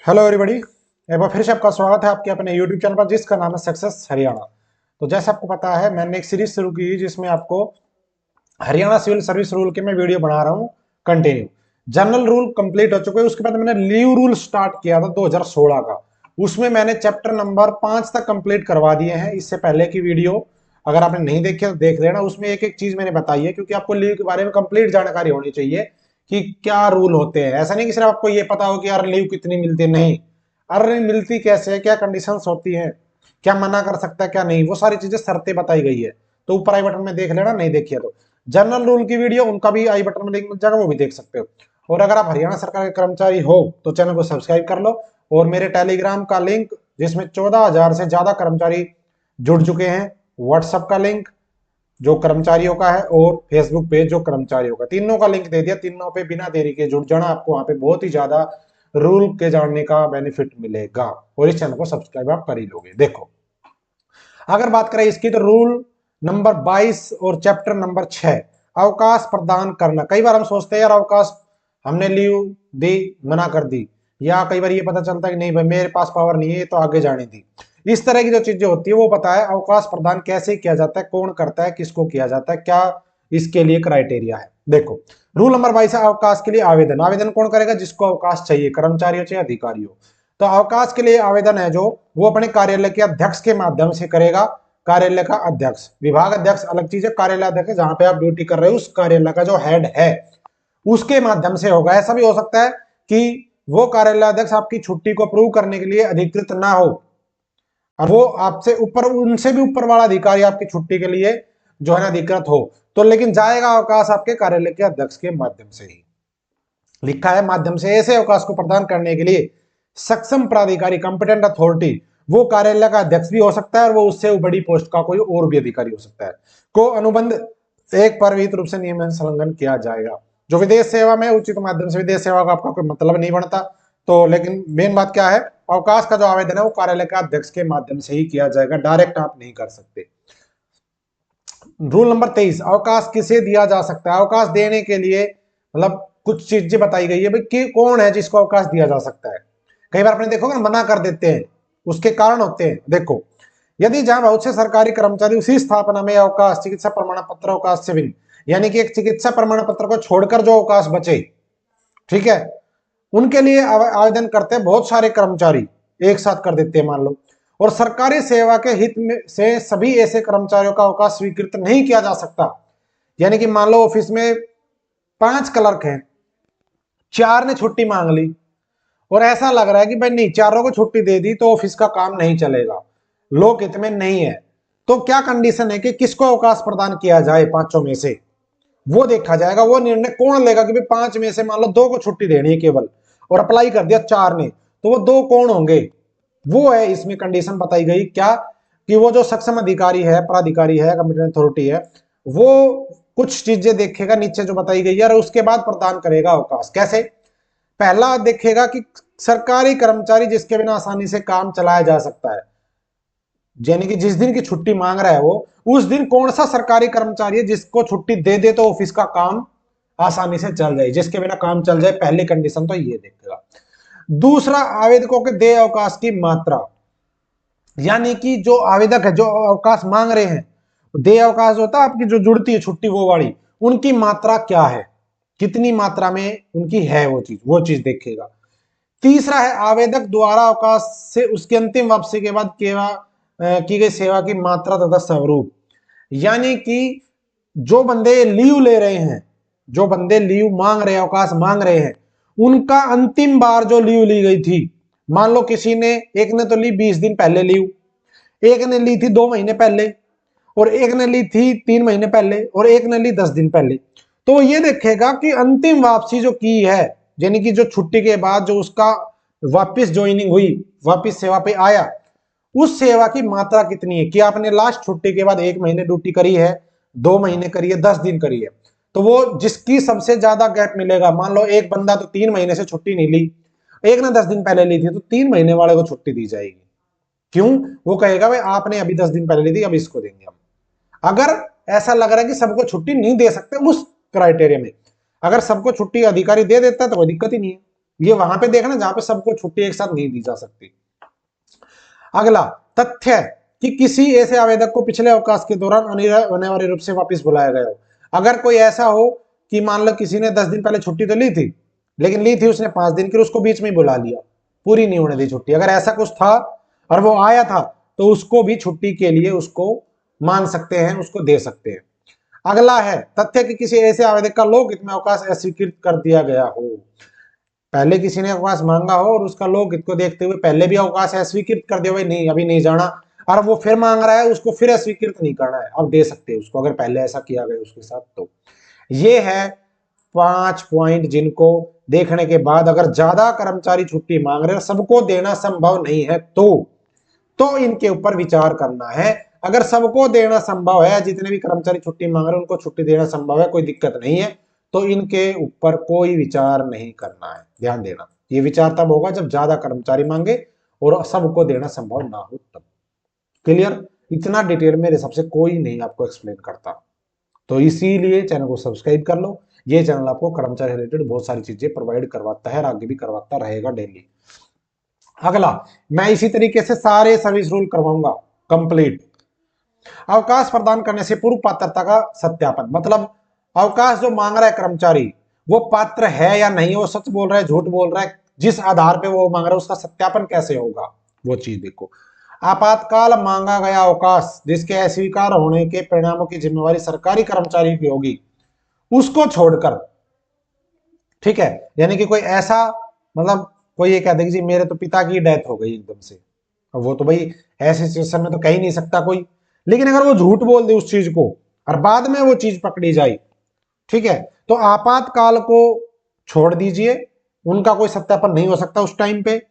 Hello everybody, एक बार फिर से आपका स्वागत है आपके अपने यूट्यूब चैनल पर जिसका नाम है सक्सेस हरियाणा। तो जैसे आपको पता है मैंने एक सीरीज शुरू की जिसमें आपको हरियाणा सिविल सर्विस रूल के मैं वीडियो बना रहा हूँ कंटिन्यू। जनरल रूल कंप्लीट हो चुके हैं, उसके बाद मैंने लीव रूल स्टार्ट किया था 2016 का। उसमें मैंने चैप्टर नंबर 5 तक कंप्लीट करवा दिए हैं। इससे पहले की वीडियो अगर आपने नहीं देखी तो देख लेना, उसमें एक एक चीज मैंने बताई है, क्योंकि आपको लीव के बारे में कंप्लीट जानकारी होनी चाहिए कि क्या रूल होते हैं। ऐसा नहीं कि सिर्फ आपको ये पता हो कि यार लीव कितनी मिलती है, नहीं, अरे मिलती कैसे है, क्या कंडीशंस होती हैं, क्या मना कर सकता है क्या नहीं, वो सारी चीजें शर्तें बताई गई है। तो ऊपर आई बटन में देख लेना, नहीं देखिए तो जनरल रूल की वीडियो उनका भी आई बटन में लिंक मिल जाएगा, वो भी देख सकते हो। और अगर आप हरियाणा सरकार के कर्मचारी हो तो चैनल को सब्सक्राइब कर लो, और मेरे टेलीग्राम का लिंक जिसमें 14,000 से ज्यादा कर्मचारी जुड़ चुके हैं, व्हाट्सएप का लिंक जो कर्मचारियों का है, और फेसबुक पेज जो कर्मचारियों का, तीनों का लिंक दे दिया। तीनों पे बिना देरी के जुड़ जाना, आपको वहां पे बहुत ही ज्यादा रूल के जानने का बेनिफिट मिलेगा, और इस चैनल को सब्सक्राइब आप कर ही लोगे। देखो, अगर बात करें इसकी तो रूल नंबर 22 और चैप्टर नंबर 6, अवकाश प्रदान करना। कई बार हम सोचते हैं यार अवकाश हमने लीव दी, मना कर दी, या कई बार ये पता चलता है कि नहीं भाई मेरे पास पावर नहीं है, ये तो आगे जाने दी। इस तरह की जो चीजें होती है वो पता है अवकाश प्रदान कैसे किया जाता है, कौन करता है, किसको किया जाता है, क्या इसके लिए क्राइटेरिया है। देखो, रूल नंबर 22 है अवकाश के लिए आवेदन। आवेदन कौन करेगा? जिसको अवकाश चाहिए, कर्मचारी हो चाहे अधिकारी हो। तो अवकाश के लिए आवेदन है जो वो अपने कार्यालय के अध्यक्ष के माध्यम से करेगा। कार्यालय का अध्यक्ष, विभाग अध्यक्ष अलग चीज है, कार्यालय अध्यक्ष जहां पे आप ड्यूटी कर रहे हो उस कार्यालय का जो हेड है उसके माध्यम से होगा। ऐसा भी हो सकता है कि वो कार्यालय अध्यक्ष आपकी छुट्टी को अप्रूव करने के लिए अधिकृत ना हो, और वो आपसे ऊपर, उनसे भी ऊपर वाला अधिकारी आपकी छुट्टी के लिए जो है ना अधिकृत हो, तो लेकिन जाएगा अवकाश आपके कार्यालय के अध्यक्ष के माध्यम से ही। लिखा है माध्यम से। ऐसे अवकाश को प्रदान करने के लिए सक्षम प्राधिकारी, कॉम्पिटेंट अथॉरिटी, वो कार्यालय का अध्यक्ष भी हो सकता है और वो उससे बड़ी पोस्ट का कोई और भी अधिकारी हो सकता है, को अनुबंध एक पर विहित रूप से नियम संलग्न किया जाएगा। जो विदेश सेवा में उचित माध्यम से, विदेश सेवा का आपका कोई मतलब नहीं बनता, तो लेकिन मेन बात क्या है, अवकाश का जो आवेदन है वो कार्यालय का अध्यक्ष के माध्यम से ही किया जाएगा, डायरेक्ट आप नहीं कर सकते। रूल नंबर 23, अवकाश किसे दिया जा सकता है। अवकाश देने के लिए मतलब कुछ चीजें बताई गई है भाई कि कौन है जिसको अवकाश दिया जा सकता है। कई बार आपने देखोगे मना कर देते हैं, उसके कारण होते हैं। देखो, यदि जहां बहुत से सरकारी कर्मचारी उसी स्थापना में अवकाश, चिकित्सा प्रमाण पत्र अवकाश से भिन्न, यानी कि एक चिकित्सा प्रमाण पत्र को छोड़कर जो अवकाश बचे, ठीक है, उनके लिए आवेदन करते हैं बहुत सारे कर्मचारी, एक साथ कर देते हैं मान लो, और सरकारी सेवा के हित में से सभी ऐसे कर्मचारियों का अवकाश स्वीकृत नहीं किया जा सकता। यानी कि मान लो ऑफिस में 5 क्लर्क हैं, 4 ने छुट्टी मांग ली, और ऐसा लग रहा है कि भाई नहीं, चारों को छुट्टी दे दी तो ऑफिस का काम नहीं चलेगा, लोग हित में नहीं है, तो क्या कंडीशन है कि किसको अवकाश प्रदान किया जाए पांचों में से, वो देखा जाएगा। वो निर्णय कौन लेगा कि भाई 5 में से मान लो 2 को छुट्टी देनी है केवल, और अप्लाई कर दिया 4 ने, तो वो 2 कौन होंगे? वो है इसमें कंडीशन बताई गई क्या, कि वो जो सक्षम अधिकारी है, प्राधिकारी है, कॉम्पिटेंट अथॉरिटी है, वो कुछ चीजें देखेगा नीचे जो बताई गई है, और उसके बाद प्रदान करेगा अवकाश। कैसे? पहला देखेगा कि सरकारी कर्मचारी जिसके बिना आसानी से काम चलाया जा सकता है, यानी कि जिस दिन की छुट्टी मांग रहा है वो, उस दिन कौन सा सरकारी कर्मचारी है जिसको छुट्टी दे दे तो ऑफिस का काम आसानी से चल जाए, जिसके बिना काम चल जाए। पहली कंडीशन तो ये देखेगा। दूसरा, आवेदकों के देय अवकाश की मात्रा, यानी कि जो आवेदक है जो अवकाश मांग रहे हैं, देय अवकाश होता है आपकी जो जुड़ती है छुट्टी वो वाली, उनकी मात्रा क्या है, कितनी मात्रा में उनकी है वो चीज देखेगा। तीसरा है आवेदक द्वारा अवकाश से उसकी अंतिम वापसी के बाद की गई सेवा की मात्रा तथा स्वरूप, यानी कि जो बंदे लीव ले रहे हैं, जो बंदे लीव मांग रहे हैं, अवकाश मांग रहे हैं, उनका अंतिम बार जो लीव ली गई थी, मान लो किसी ने, एक ने तो ली 20 दिन पहले लीव, एक ने ली थी 2 महीने पहले, और एक ने ली थी 3 महीने पहले, और एक ने ली 10 दिन पहले, तो ये देखेगा कि अंतिम वापसी जो की है, यानी कि जो छुट्टी के बाद जो उसका वापस ज्वाइनिंग हुई, वापस सेवा पे आया, उस सेवा की मात्रा कितनी है, कि आपने लास्ट छुट्टी के बाद 1 महीने ड्यूटी करी है, 2 महीने करी है, 10 दिन करी है, तो वो जिसकी सबसे ज्यादा गैप मिलेगा, मान लो एक बंदा तो 3 महीने से छुट्टी नहीं ली, एक ने 10 दिन पहले ली थी, तो 3 महीने वाले को छुट्टी दी जाएगी। क्यों? वो कहेगा भाई आपने अभी 10 दिन पहले ली थी, अब इसको देंगे हम। अगर ऐसा लग रहा है कि सबको छुट्टी नहीं दे सकते उस क्राइटेरिया में, अगर सबको छुट्टी अधिकारी दे देता है तो कोई दिक्कत ही नहीं है, ये वहां पे देखना जहां पे सबको छुट्टी एक साथ नहीं दी जा सकती। अगला तथ्य कि किसी ऐसे आवेदक को पिछले अवकाश के दौरान अनिवार्य रूप से वापस बुलाया गया हो। अगर कोई ऐसा हो कि मान लो किसी ने 10 दिन पहले छुट्टी तो ली थी, लेकिन ली थी उसने 5 दिन की, उसको बीच में ही बुला लिया, पूरी नहीं होने दी छुट्टी, अगर ऐसा कुछ था और वो आया था तो उसको भी छुट्टी के लिए उसको मान सकते हैं, उसको दे सकते हैं। अगला है तथ्य कि किसी ऐसे आवेदक का लोकहित में अवकाश अस्वीकृत कर दिया गया हो। पहले किसी ने अवकाश मांगा हो और उसका लोकहित को देखते हुए पहले भी अवकाश अस्वीकृत कर दिया, भाई नहीं अभी नहीं जाना, और वो फिर मांग रहा है, उसको फिर अस्वीकृत नहीं करना है, अब दे सकते हैं उसको, अगर पहले ऐसा किया गया उसके साथ। तो ये है 5 पॉइंट जिनको देखने के बाद अगर ज्यादा कर्मचारी छुट्टी मांग रहे हैं, सबको देना संभव नहीं है तो इनके ऊपर विचार करना है। अगर सबको देना संभव है, जितने भी कर्मचारी छुट्टी मांग रहे हैं उनको छुट्टी देना संभव है, कोई दिक्कत नहीं है, तो इनके ऊपर कोई विचार नहीं करना है। ध्यान देना, ये विचार तब होगा जब ज्यादा कर्मचारी मांगे और सबको देना संभव ना हो तब। क्लियर? इतना डिटेल मेरे हिसाब से कोई नहीं आपको एक्सप्लेन करता, तो इसीलिए चैनल को सब्सक्राइब कर लो। ये चैनल आपको कर्मचारी रिलेटेड बहुत सारी चीजें प्रोवाइड करवाता है और आगे भी करवाता रहेगा डेली। अगला, मैं इसी तरीके से सारे सर्विस रूल करवाऊंगा कंप्लीट। अवकाश प्रदान करने से पूर्व पात्रता का सत्यापन, मतलब अवकाश जो मांग रहा है कर्मचारी वो पात्र है या नहीं, वो सच बोल रहा है झूठ बोल रहा है, जिस आधार पे वो मांग रहा है उसका सत्यापन कैसे होगा, वो चीज देखो। आपातकाल मांगा गया अवकाश जिसके अस्वीकार होने के परिणामों की जिम्मेवारी सरकारी कर्मचारी की होगी, उसको छोड़कर, ठीक है, यानी कि कोई ऐसा, मतलब कोई ये कह दे कि मेरे तो पिता की डेथ हो गई एकदम से, वो तो भाई ऐसे सिचुएशन में तो कह ही नहीं सकता कोई, लेकिन अगर वो झूठ बोल दे उस चीज को और बाद में वो चीज पकड़ी जाए, ठीक है, तो आपातकाल को छोड़ दीजिए, उनका कोई सत्यापन नहीं हो सकता उस टाइम पे।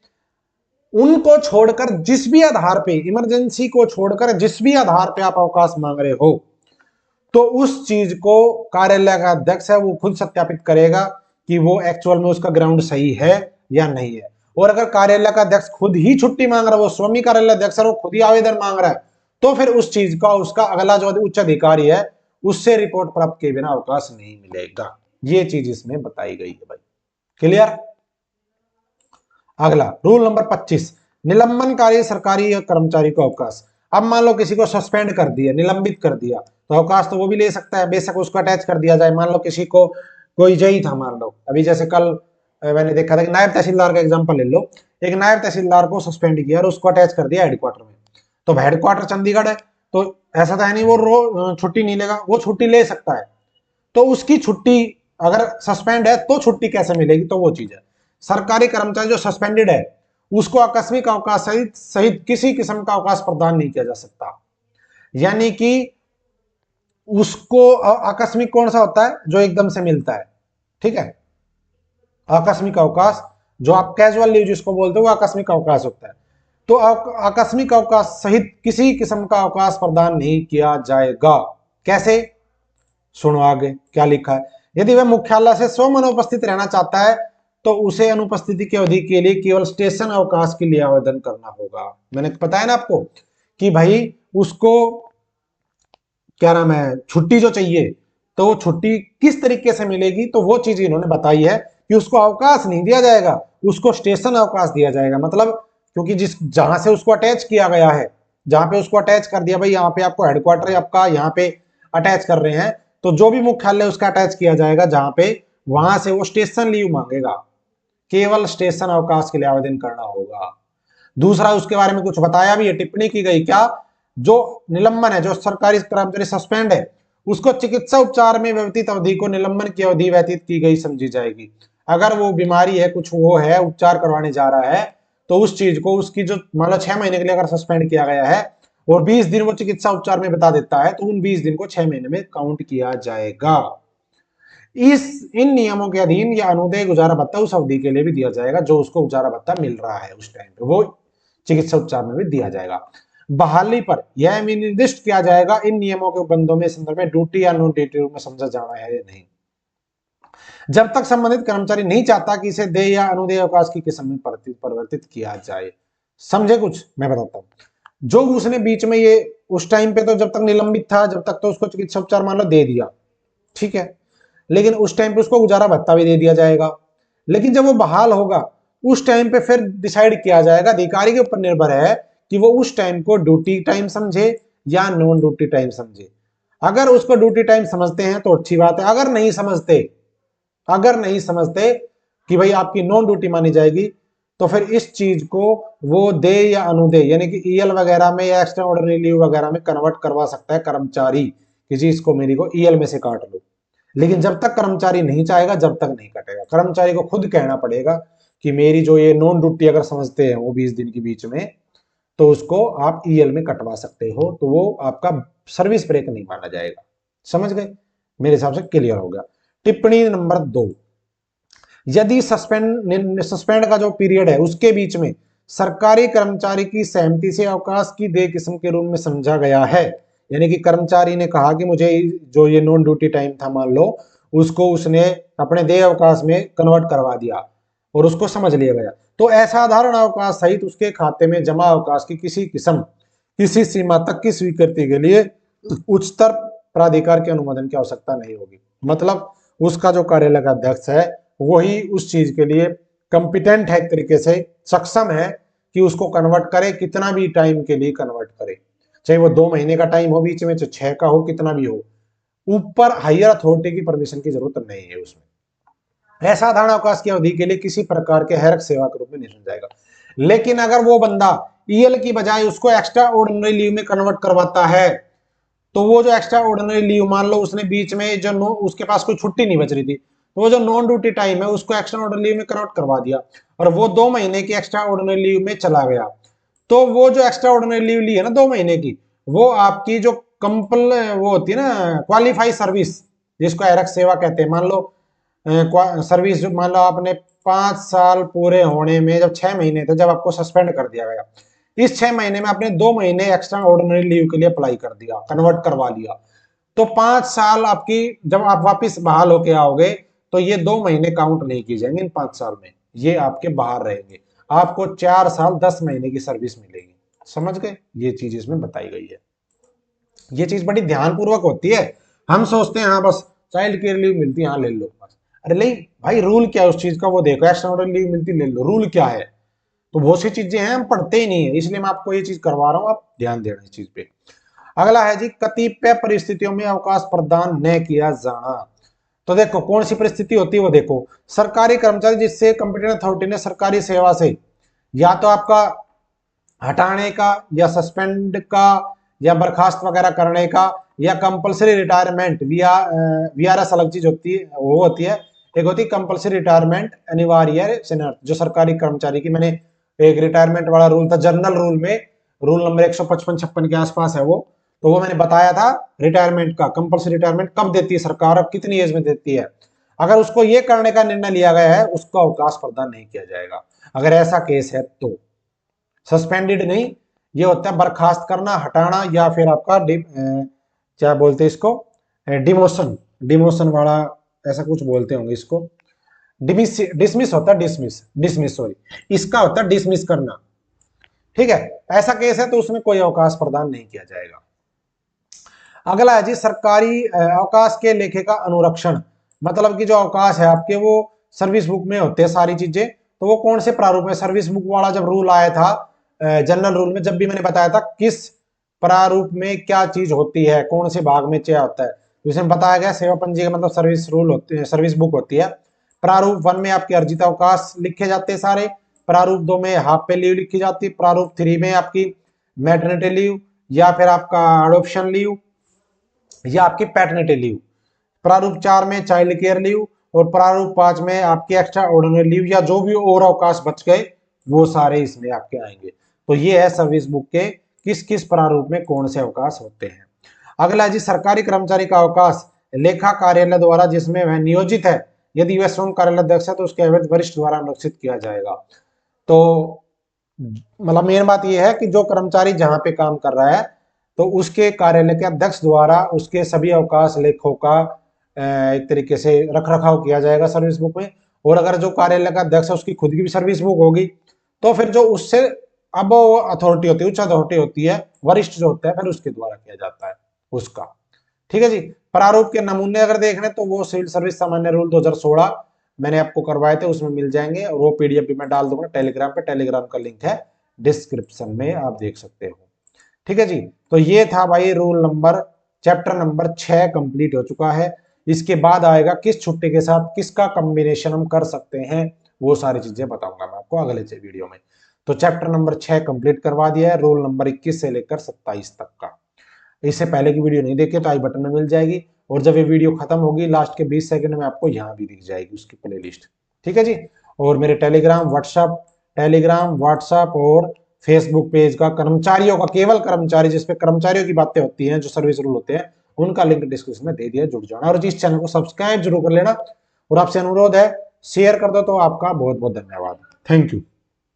उनको छोड़कर जिस भी आधार पे, इमरजेंसी को छोड़कर जिस भी आधार पे आप अवकाश मांग रहे हो, तो उस चीज को कार्यालय का अध्यक्ष है वो खुद सत्यापित करेगा कि वो एक्चुअल में उसका ग्राउंड सही है या नहीं है। और अगर कार्यालय का अध्यक्ष खुद ही छुट्टी मांग रहा है, वो स्वामी कार्यालय अध्यक्ष है, वो खुद ही आवेदन मांग रहा है, तो फिर उस चीज का उसका अगला जो उच्च अधिकारी है उससे रिपोर्ट प्राप्त किए बिना अवकाश नहीं मिलेगा। ये चीज इसमें बताई गई है भाई। क्लियर? अगला रूल नंबर 25, निलंबनकारी सरकारी कर्मचारी को अवकाश। अब मान लो किसी को सस्पेंड कर दिया, निलंबित कर दिया, तो अवकाश तो वो भी ले सकता है, बेशक उसको अटैच कर दिया जाए। मान लो किसी को कोई जई था, मान लो अभी जैसे कल मैंने देखा था कि नायब तहसीलदार का एग्जांपल ले लो, एक नायब तहसीलदार को सस्पेंड किया और उसको अटैच कर दिया हेडक्वार्टर में, तो हेडक्वार्टर चंडीगढ़ है, तो ऐसा तो है नहीं वो छुट्टी नहीं लेगा, वो छुट्टी ले सकता है। तो उसकी छुट्टी अगर सस्पेंड है तो छुट्टी कैसे मिलेगी, तो वो चीज है। सरकारी कर्मचारी जो सस्पेंडेड है उसको आकस्मिक अवकाश सहित सहित किसी किस्म का अवकाश प्रदान नहीं किया जा सकता। यानी कि उसको आकस्मिक कौन सा होता है, जो एकदम से मिलता है, ठीक है, आकस्मिक अवकाश जो आप कैजुअल लीव जिसको बोलते हो वो आकस्मिक अवकाश होता है। तो आकस्मिक अवकाश सहित किसी किस्म का अवकाश प्रदान नहीं किया जाएगा। कैसे? सुनो आगे क्या लिखा है। यदि वह मुख्यालय से स्वयं अनुपस्थित रहना चाहता है तो उसे अनुपस्थिति की अवधि के लिए केवल स्टेशन अवकाश के लिए आवेदन करना होगा। मैंने बताया ना आपको कि भाई उसको क्या नाम है, छुट्टी जो चाहिए, तो वो छुट्टी किस तरीके से मिलेगी, तो वो चीज इन्होंने बताई है कि उसको अवकाश नहीं दिया जाएगा, उसको स्टेशन अवकाश दिया जाएगा। मतलब क्योंकि जिस जहां से उसको अटैच किया गया है, जहां पे उसको अटैच कर दिया, भाई यहाँ पे आपको हेडक्वार्टर आपका यहाँ पे अटैच कर रहे हैं, तो जो भी मुख्यालय उसका अटैच किया जाएगा जहां पे, वहां से वो स्टेशन लीव मांगेगा, केवल स्टेशन अवकाश के लिए आवेदन करना होगा। दूसरा उसके बारे में कुछ बताया भी है, टिप्पणी की गई क्या, जो निलंबन है, जो सरकारी कर्मचारी सस्पेंड है, उसको चिकित्सा उपचार में व्यतीत अवधि को निलंबन की अवधि व्यतीत की गई समझी जाएगी। अगर वो बीमारी है, कुछ वो है, उपचार करवाने जा रहा है, तो उस चीज को उसकी जो मान लो 6 महीने के लिए अगर सस्पेंड किया गया है और 20 दिन वो चिकित्सा उपचार में बता देता है, तो उन 20 दिन को 6 महीने में काउंट किया जाएगा। इन नियमों के अधीन या अनुदेय गुजारा भत्ता उस अवधि के लिए भी दिया जाएगा जो उसको गुजारा भत्ता मिल रहा है उस टाइम पे, वो चिकित्सा उपचार में भी दिया जाएगा। बहाली पर यह निर्दिष्ट किया जाएगा इन नियमों के बंदों में संदर्भ में ड्यूटी या नॉन ड्यूटी में समझा जाना है या नहीं। जब तक संबंधित कर्मचारी नहीं चाहता कि इसे देय या अनुदेय अवकाश की किस्म में परिवर्तित किया जाए। समझे कुछ? मैं बताता हूं। जो उसने बीच में ये उस टाइम पे तो जब तक निलंबित था, जब तक तो उसको चिकित्सा उपचार मान लो दे दिया, ठीक है, लेकिन उस टाइम पे उसको गुजारा भत्ता भी दे दिया जाएगा। लेकिन जब वो बहाल होगा उस टाइम पे फिर डिसाइड किया जाएगा, अधिकारी के ऊपर निर्भर है कि वो उस टाइम को ड्यूटी टाइम समझे या नॉन ड्यूटी टाइम समझे। अगर उसको ड्यूटी टाइम समझते हैं तो अच्छी बात है, अगर नहीं समझते कि भाई आपकी नॉन ड्यूटी मानी जाएगी, तो फिर इस चीज को वो दे या अनुदे यानी कि ईएल वगैरह में या एक्स्ट्रा ऑर्डिनरी लीव वगैरह में कन्वर्ट करवा सकता है कर्मचारी कि जी इसको मेरी को ईएल में से काट लो। लेकिन जब तक कर्मचारी नहीं चाहेगा जब तक नहीं कटेगा। कर्मचारी को खुद कहना पड़ेगा कि मेरी जो ये नॉन ड्यूटी अगर समझते हैं वो 20 दिन के बीच में, तो उसको आप ईएल में कटवा सकते हो, तो वो आपका सर्विस ब्रेक नहीं माना जाएगा। समझ गए? मेरे हिसाब से क्लियर हो गया। टिप्पणी नंबर 2, यदि सस्पेंड का जो पीरियड है उसके बीच में सरकारी कर्मचारी की सहमति से अवकाश की दे किस्म के रूप में समझा गया है, यानी कि कर्मचारी ने कहा कि मुझे जो ये नॉन ड्यूटी टाइम था मान लो, उसको उसने अपने देय अवकाश में कन्वर्ट करवा दिया और उसको समझ लिया गया, तो असाधारण अवकाश सहित उसके खाते में जमा अवकाश की किसी किस्म किसी सीमा तक की स्वीकृति के लिए उच्चतर प्राधिकार के अनुमोदन की आवश्यकता नहीं होगी। मतलब उसका जो कार्यालय का अध्यक्ष है वही उस चीज के लिए कंपिटेंट है, एक तरीके से सक्षम है कि उसको कन्वर्ट करे, कितना भी टाइम के लिए कन्वर्ट करे, चाहे वो 2 महीने का टाइम हो बीच में, चाहे 6 का हो, कितना भी हो, ऊपर हायर अथॉरिटी की परमिशन की जरूरत नहीं है उसमें। असाधारण अवकाश की अवधि के लिए किसी प्रकार के हैरक सेवा के रूप में नहीं सुना जाएगा। लेकिन अगर वो बंदा ईएल की बजाय उसको एक्स्ट्रा ऑर्डिनरी लीव में कन्वर्ट करवाता है, तो वो जो एक्स्ट्रा ऑर्डिनरी लीव मान लो उसने बीच में जो उसके पास कोई छुट्टी नहीं बच रही थी, तो वो जो नॉन ड्यूटी टाइम है उसको एक्स्ट्रा ऑर्डिनरी लीव में कन्वर्ट करवा दिया और वो 2 महीने की एक्स्ट्रा ऑर्डिनरी लीव में चला गया, तो वो जो एक्स्ट्रा ऑर्डिनरी लीव ली है ना 2 महीने की, वो आपकी जो कंपल वो होती है ना क्वालिफाई सर्विस, जिसको एरक सेवा कहते हैं, मान लो सर्विस मान लो आपने 5 साल पूरे होने में जब 6 महीने थे जब आपको सस्पेंड कर दिया गया, इस 6 महीने में आपने 2 महीने एक्स्ट्रा ऑर्डिनरी लीव के लिए अप्लाई कर दिया, कन्वर्ट करवा लिया, तो 5 साल आपकी जब आप वापिस बहाल होके आओगे तो ये 2 महीने काउंट नहीं किए जाएंगे इन 5 साल में, ये आपके बाहर रहेंगे, आपको 4 साल 10 महीने की सर्विस मिलेगी। समझ गए? ये चीज इसमें बताई गई है। ये चीज बड़ी ध्यानपूर्वक होती है। हम सोचते हैं हाँ बस चाइल्ड केयर लीव मिलती है, हाँ ले लो बस, अरे नहीं भाई, रूल क्या है उस चीज का वो देखो, एक्स्ट्रा लीव मिलती ले लो, रूल क्या है, तो बहुत सी चीजें हैं हम पढ़ते ही नहीं है, इसलिए मैं आपको ये चीज करवा रहा हूँ, आप ध्यान देना इस चीज पे। अगला है जी, कतिपय परिस्थितियों में अवकाश प्रदान न किया जाना। तो देखो कौन सी परिस्थिति होती है वो देखो, सरकारी कर्मचारी जिससे कंपिटेंट अथॉरिटी ने सरकारी सेवा से या तो आपका हटाने का या सस्पेंड का या बर्खास्त वगैरह करने का या कंपलसरी रिटायरमेंट वीआरएस अलग चीज होती है, वो होती है, एक होती है कंपलसरी रिटायरमेंट अनिवार्य जो सरकारी कर्मचारी की, मैंने एक रिटायरमेंट वाला रूल था जनरल रूल में, रूल नंबर 155-56 के आसपास है वो, तो वो मैंने बताया था रिटायरमेंट का, कंपलसरी रिटायरमेंट कब देती है सरकार, अब कितनी एज में देती है, अगर उसको ये करने का निर्णय लिया गया है उसको अवकाश प्रदान नहीं किया जाएगा अगर ऐसा केस है तो। सस्पेंडेड नहीं, ये होता है बर्खास्त करना, हटाना, या फिर आपका क्या बोलते हैं इसको, डिमोशन, डिमोशन वाला ऐसा कुछ बोलते होंगे इसको, डिसमिस होता है, डिसमिस सॉरी, इसका होता है डिसमिस करना। ठीक है, ऐसा केस है तो उसमें कोई अवकाश प्रदान नहीं किया जाएगा। अगला है जी, सरकारी अवकाश के लेखे का अनुरक्षण, मतलब कि जो अवकाश है आपके वो सर्विस बुक में होते हैं सारी चीजें, तो वो कौन से प्रारूप में, सर्विस बुक वाला जब रूल आया था जनरल रूल में, जब भी मैंने बताया था किस प्रारूप में क्या चीज होती है, कौन से भाग में क्या होता है, तो इसमें बताया गया सेवा पंजी का मतलब सर्विस रूल होते हैं, सर्विस बुक होती है। प्रारूप 1 में आपके अर्जित अवकाश लिखे जाते हैं सारे, प्रारूप 2 में हाफ पे लीव लिखी जाती है, प्रारूप 3 में आपकी मैटरनिटी लीव या फिर आपका अडोप्शन लीव या आपकी पैटर्निटी लीव, प्रारूप 4 में चाइल्ड केयर लीव और प्रारूप 5 में आपकी एक्स्ट्रा ऑर्डिनरी लीव या जो भी और अवकाश बच गए वो सारे इसमें आपके आएंगे। तो ये है सर्विस बुक के किस किस प्रारूप में कौन से अवकाश होते हैं। अगला जी, सरकारी कर्मचारी का अवकाश लेखा कार्यालय द्वारा जिसमें वह नियोजित है, यदि वह स्वयं कार्यालय अध्यक्ष है तो उसके अवैध वरिष्ठ द्वारा अनुरक्षित किया जाएगा। तो मतलब मेन बात यह है कि जो कर्मचारी जहां पे काम कर रहा है तो उसके कार्यालय के अध्यक्ष द्वारा उसके सभी अवकाश लेखों का एक तरीके से रख रखाव किया जाएगा सर्विस बुक में, और अगर जो कार्यालय का अध्यक्ष है उसकी खुद की भी सर्विस बुक होगी तो फिर जो उससे अब अथॉरिटी होती है, उच्च अथॉरिटी होती है, वरिष्ठ जो होता है, फिर उसके द्वारा किया जाता है उसका। ठीक है जी। प्रारूप के नमूने अगर देखने तो वो सिविल सर्विस सामान्य रूल 2016 मैंने आपको करवाए थे उसमें मिल जाएंगे, और वो पीडीएफ भी मैं डाल दूंगा टेलीग्राम पे। टेलीग्राम का लिंक है डिस्क्रिप्शन में, आप देख सकते हो। ठीक है जी। तो ये था भाई rule number, chapter number 6 complete हो चुका है। इसके बाद आएगा किस छुट्टी के साथ किसका कॉम्बिनेशन हम कर सकते हैं, वो सारी चीजें बताऊंगा मैं आपको अगले वीडियो में। तो चैप्टर नंबर 6 कंप्लीट करवा दिया है, रोल नंबर 21 से लेकर 27 तक का। इससे पहले की वीडियो नहीं देखे तो आई बटन में मिल जाएगी, और जब ये वीडियो खत्म होगी लास्ट के 20 सेकंड में आपको यहाँ भी दिख जाएगी उसकी प्लेलिस्ट। ठीक है जी। और मेरे टेलीग्राम व्हाट्सएप और फेसबुक पेज का कर्मचारियों का, केवल कर्मचारी जिसपे कर्मचारियों की बातें होती हैं, जो सर्विस रूल होते हैं, उनका लिंक डिस्क्रिप्शन में दे दिया, जुड़ जाना। और इस चैनल को सब्सक्राइब जरूर कर लेना, और आपसे अनुरोध है शेयर कर दो। तो आपका बहुत बहुत धन्यवाद, थैंक यू।